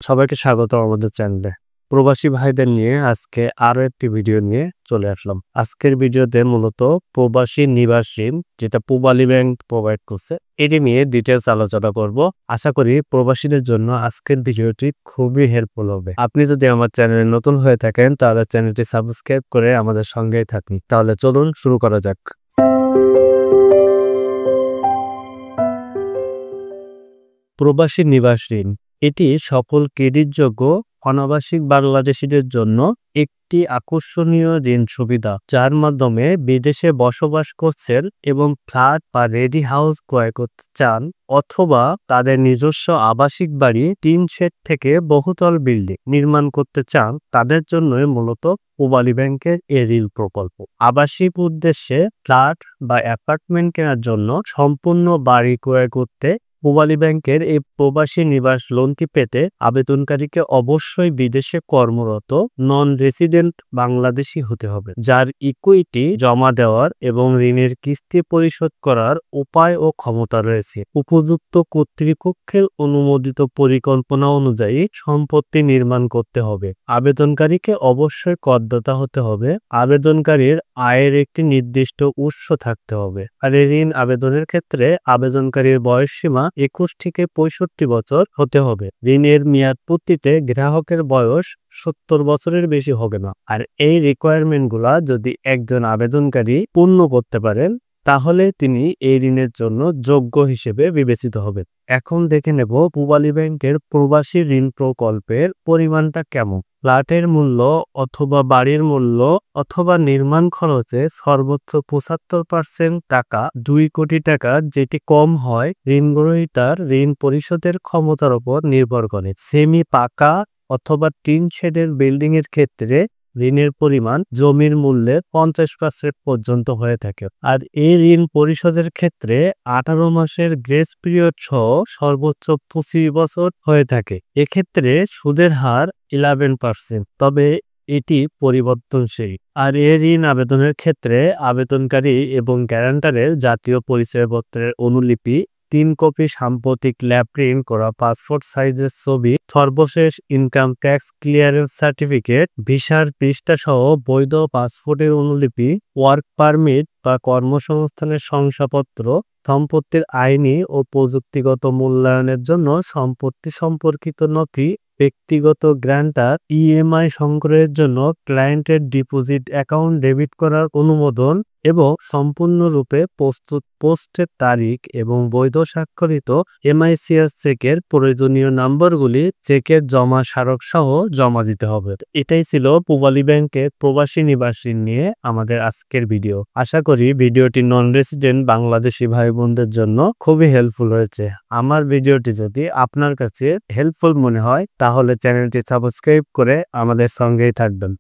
সবাইকে স্বাগত আমাদের চ্যানেলে। প্রবাসী ভাইদের নিয়ে আজকে আরো একটি ভিডিও নিয়ে চলে আসলাম। আজকের ভিডিওতে মূলত প্রবাসী নিবাস ঋণ যেটা পূবালী ব্যাংক প্রোভাইড করছে এটি নিয়ে ডিটেলস আলোচনা করব। আশা করি প্রবাসীদের জন্য আজকের ভিডিওটি খুবই হেল্পফুল হবে। আপনি যদি আমার চ্যানেলে নতুন হয়ে থাকেন তাহলে চ্যানেলটি সাবস্ক্রাইব করে আমাদের সঙ্গেই থাকুন। তাহলে চলুন শুরু করা যাক। প্রবাসী নিবাস ঋণ এটি সকল ক্রেডিটযোগ্য অনাবাসিক বাংলাদেশিদের জন্য একটি আকর্ষণীয় ঋণ সুবিধা, যার মাধ্যমে বিদেশে বসবাস করছেন এবং ফ্ল্যাট বা রেডি হাউস ক্রয় করতে চান অথবা তাদের নিজস্ব আবাসিক বাড়ি 3 শেড থেকে বহুতল বিল্ডিং নির্মাণ করতে চান, তাদের জন্য মূলত পূবালী ব্যাংকের এই ঋণ প্রকল্প। আবাসিক উদ্দেশ্যে ফ্ল্যাট বা অ্যাপার্টমেন্ট কেনার জন্য সম্পূর্ণ বাড়ি ক্রয় করতে পূবালী ব্যাংকের এই প্রবাসী নিবাস লোনটি পেতে আবেদনকারীকে অবশ্যই বিদেশে কর্মরত নন রেসিডেন্ট বাংলাদেশি হতে হবে, যার ইকুইটি জমা দেওয়ার এবং ঋণের কিস্তি পরিশোধ করার উপায় ও ক্ষমতা রয়েছে। উপযুক্ত কর্তৃপক্ষের অনুমোদিত পরিকল্পনা অনুযায়ী সম্পত্তি নির্মাণ করতে হবে। আবেদনকারীকে অবশ্যই করদাতা হতে হবে। আবেদনকারীর আয়ের একটি নির্দিষ্ট উৎস থাকতে হবে। আর ঋণ আবেদনের ক্ষেত্রে আবেদনকারীর বয়সসীমা 21 থেকে 65 বছর হতে হবে। ঋণের মেয়াদ পূর্তিতে গ্রাহকের বয়স 70 বছরের বেশি হবে না। আর এই রিকোয়ারমেন্টগুলা যদি একজন আবেদনকারী পূর্ণ করতে পারেন তাহলে তিনি এই ঋণের জন্য যোগ্য হিসেবে বিবেচিত হবেন। এখন দেখে নেব পূবালী ব্যাংকের প্রবাসী ঋণ প্রকল্পের পরিমাণটা কেমন। ফ্ল্যাটের মূল্য অথবা বাড়ির মূল্য অথবা নির্মাণ খরচে সর্বোচ্চ 75% টাকা 2 কোটি টাকা, যেটি কম হয় ঋণ গ্রহীতার ঋণ পরিশোধের ক্ষমতার উপর নির্ভর করে। সেমি পাকা অথবা টিন শেডের বিল্ডিং এর ক্ষেত্রে ঋণের পরিমাণ জমির মূল্যের 50% পর্যন্ত হয়ে থাকে। আর এই ঋণ পরিশোধের ক্ষেত্রে 18 মাসের গ্রেস পিরিয়ড সহ সর্বোচ্চ 25 বছর হয়ে থাকে। এক্ষেত্রে সুদের হার 11%, তবে এটি পরিবর্তনশীল। আর এই ঋণ আবেদনের ক্ষেত্রে আবেদনকারী এবং গ্যারান্টারের জাতীয় পরিচয়পত্রের অনুলিপি, 3 কপি সাম্প্রতিক ল্যাব প্রিন্ট করা পাসপোর্ট সাইজের ছবি, সর্বশেষ ইনকাম ট্যাক্স ক্লিয়ারেন্স সার্টিফিকেট, ভিসার পৃষ্ঠা সহ বৈধ পাসপোর্টের অনুলিপি, ওয়ার্ক পারমিট বা কর্মসংস্থানের শংসাপত্র, সম্পত্তির আইনি ও প্রযুক্তিগত মূল্যায়নের জন্য সম্পত্তি সম্পর্কিত নথি, ব্যক্তিগত গ্রান্টার ইএমআই সংগ্রহের জন্য ক্লায়েন্টের ডিপোজিট অ্যাকাউন্ট ডেবিট করার অনুমোদন এবং সম্পূর্ণরূপে প্রস্তুত পোস্টের তারিখ এবং বৈধ স্বাক্ষরিত এমআইসিএস চেকের প্রয়োজনীয় নম্বরগুলি চেকের জমা স্মারক সহ জমা দিতে হবে। এটাই ছিল পূবালী ব্যাংকের প্রবাসী নিবাস ঋণ নিয়ে আমাদের আজকের ভিডিও। আশা করি ভিডিওটি নন রেসিডেন্ট বাংলাদেশি ভাই বোনদের জন্য খুবই হেল্পফুল হয়েছে। আমার ভিডিওটি যদি আপনার কাছে হেল্পফুল মনে হয় তাহলে চ্যানেলটি সাবস্ক্রাইব করে আমাদের সঙ্গেই থাকবেন।